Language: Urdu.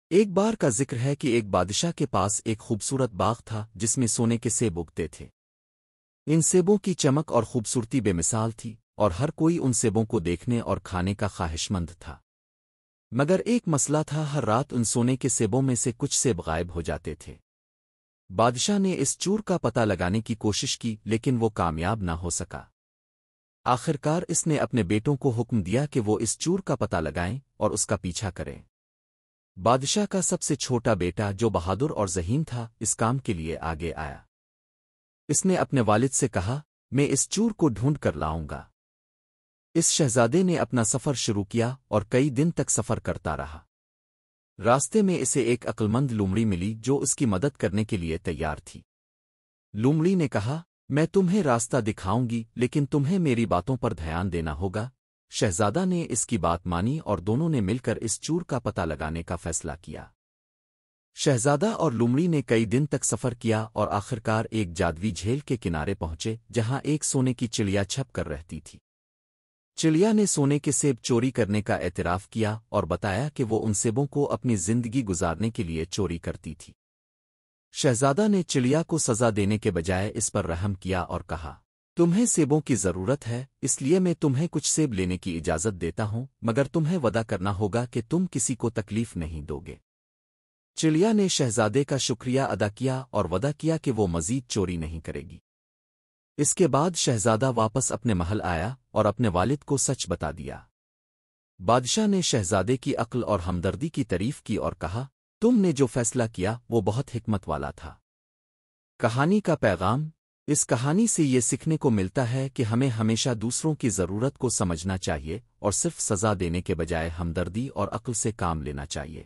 ایک بار کا ذکر ہے کہ ایک بادشاہ کے پاس ایک خوبصورت باغ تھا جس میں سونے کے سیب اگتے تھے۔ ان سیبوں کی چمک اور خوبصورتی بے مثال تھی اور ہر کوئی ان سیبوں کو دیکھنے اور کھانے کا خواہش مند تھا۔ مگر ایک مسئلہ تھا، ہر رات ان سونے کے سیبوں میں سے کچھ سیب غائب ہو جاتے تھے۔ بادشاہ نے اس چور کا پتہ لگانے کی کوشش کی لیکن وہ کامیاب نہ ہو سکا۔ آخرکار اس نے اپنے بیٹوں کو حکم دیا کہ وہ اس چور کا پتہ لگائیں اور اس کا پیچھا کریں۔ بادشاہ کا سب سے چھوٹا بیٹا جو بہادر اور ذہین تھا اس کام کے لیے آگے آیا۔ اس نے اپنے والد سے کہا، میں اس چور کو ڈھونڈ کر لاؤں گا۔ اس شہزادے نے اپنا سفر شروع کیا اور کئی دن تک سفر کرتا رہا۔ راستے میں اسے ایک عقلمند لومڑی ملی جو اس کی مدد کرنے کے لیے تیار تھی۔ لومڑی نے کہا، میں تمہیں راستہ دکھاؤں گی لیکن تمہیں میری باتوں پر دھیان دینا ہوگا۔ شہزادہ نے اس کی بات مانی اور دونوں نے مل کر اس چور کا پتہ لگانے کا فیصلہ کیا۔ شہزادہ اور لومڑی نے کئی دن تک سفر کیا اور آخرکار ایک جادوی جھیل کے کنارے پہنچے جہاں ایک سونے کی چڑیا چھپ کر رہتی تھی۔ چڑیا نے سونے کے سیب چوری کرنے کا اعتراف کیا اور بتایا کہ وہ ان سیبوں کو اپنی زندگی گزارنے کے لیے چوری کرتی تھی۔ شہزادہ نے چڑیا کو سزا دینے کے بجائے اس پر رحم کیا اور کہا، تمہیں سیبوں کی ضرورت ہے اس لیے میں تمہیں کچھ سیب لینے کی اجازت دیتا ہوں، مگر تمہیں وعدہ کرنا ہوگا کہ تم کسی کو تکلیف نہیں دو گے۔ چڑیا نے شہزادے کا شکریہ ادا کیا اور وعدہ کیا کہ وہ مزید چوری نہیں کرے گی۔ اس کے بعد شہزادہ واپس اپنے محل آیا اور اپنے والد کو سچ بتا دیا۔ بادشاہ نے شہزادے کی عقل اور ہمدردی کی تعریف کی اور کہا، تم نے جو فیصلہ کیا وہ بہت حکمت والا تھا۔ کہانی کا پیغام، اس کہانی سے یہ سیکھنے کو ملتا ہے کہ ہمیں ہمیشہ دوسروں کی ضرورت کو سمجھنا چاہیے اور صرف سزا دینے کے بجائے ہمدردی اور عقل سے کام لینا چاہیے۔